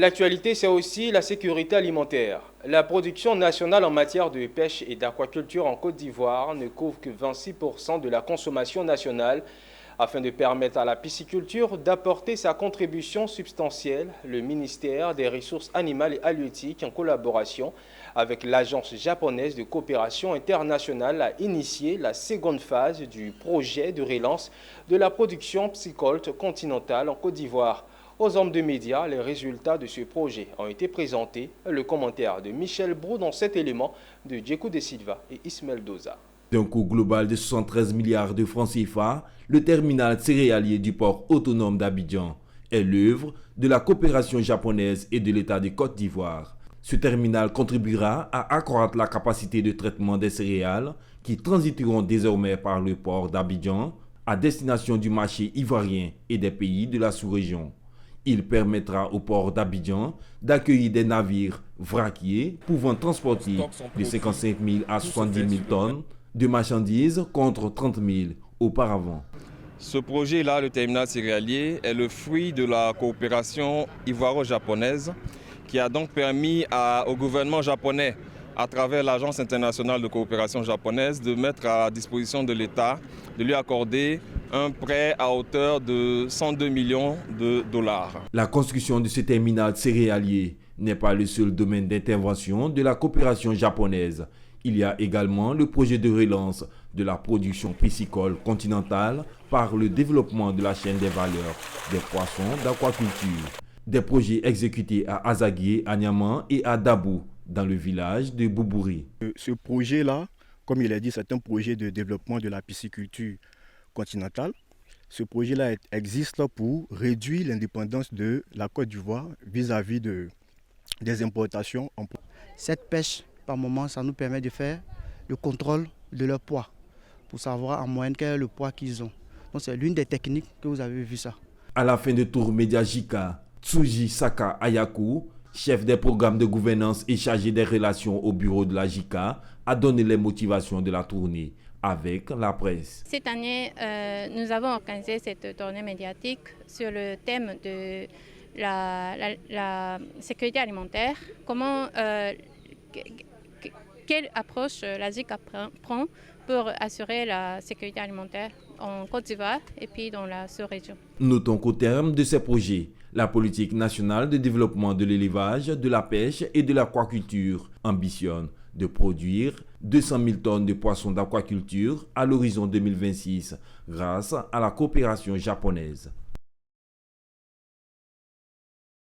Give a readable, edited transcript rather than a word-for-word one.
L'actualité, c'est aussi la sécurité alimentaire. La production nationale en matière de pêche et d'aquaculture en Côte d'Ivoire ne couvre que 26% de la consommation nationale. Afin de permettre à la pisciculture d'apporter sa contribution substantielle, le ministère des Ressources animales et halieutiques, en collaboration avec l'Agence japonaise de coopération internationale, a initié la seconde phase du projet de relance de la production piscicole continentale en Côte d'Ivoire. Aux hommes de médias, les résultats de ce projet ont été présentés. Le commentaire de Michel Brou dans cet élément de Djekou de Silva et Ismaël Doza. D'un coût global de 73 milliards de francs CFA, le terminal céréalier du port autonome d'Abidjan est l'œuvre de la coopération japonaise et de l'État de Côte d'Ivoire. Ce terminal contribuera à accroître la capacité de traitement des céréales qui transiteront désormais par le port d'Abidjan à destination du marché ivoirien et des pays de la sous-région. Il permettra au port d'Abidjan d'accueillir des navires vraquiers pouvant transporter de 55 000 à 70 000 tonnes de marchandises contre 30 000 auparavant. Ce projet-là, le terminal céréalier, est le fruit de la coopération ivoiro-japonaise qui a donc permis au gouvernement japonais, à travers l'Agence internationale de coopération japonaise, de mettre à disposition de l'État, de lui accorder un prêt à hauteur de 102 millions de dollars. La construction de ce terminal céréalier n'est pas le seul domaine d'intervention de la coopération japonaise. Il y a également le projet de relance de la production piscicole continentale par le développement de la chaîne des valeurs des poissons d'aquaculture. Des projets exécutés à Azagué, à Niaman et à Dabou, dans le village de Boubouri. Ce projet-là, comme il a dit, c'est un projet de développement de la pisciculture continentale. Ce projet-là existe pour réduire l'indépendance de la Côte d'Ivoire vis-à-vis des importations. Cette pêche, par moment, ça nous permet de faire le contrôle de leur poids, pour savoir en moyenne quel est le poids qu'ils ont. Donc c'est l'une des techniques que vous avez vu ça. À la fin de Tour Média JICA, Tsuji Saka Ayaku, chef des programmes de gouvernance et chargé des relations au bureau de la JICA, a donné les motivations de la tournée avec la presse. Cette année, nous avons organisé cette tournée médiatique sur le thème de la sécurité alimentaire. Quelle approche la JICA prend pour assurer la sécurité alimentaire en Côte d'Ivoire et puis dans la sous-région. Notons qu'au terme de ces projets, la politique nationale de développement de l'élevage, de la pêche et de l'aquaculture ambitionne de produire 200 000 tonnes de poissons d'aquaculture à l'horizon 2026 grâce à la coopération japonaise.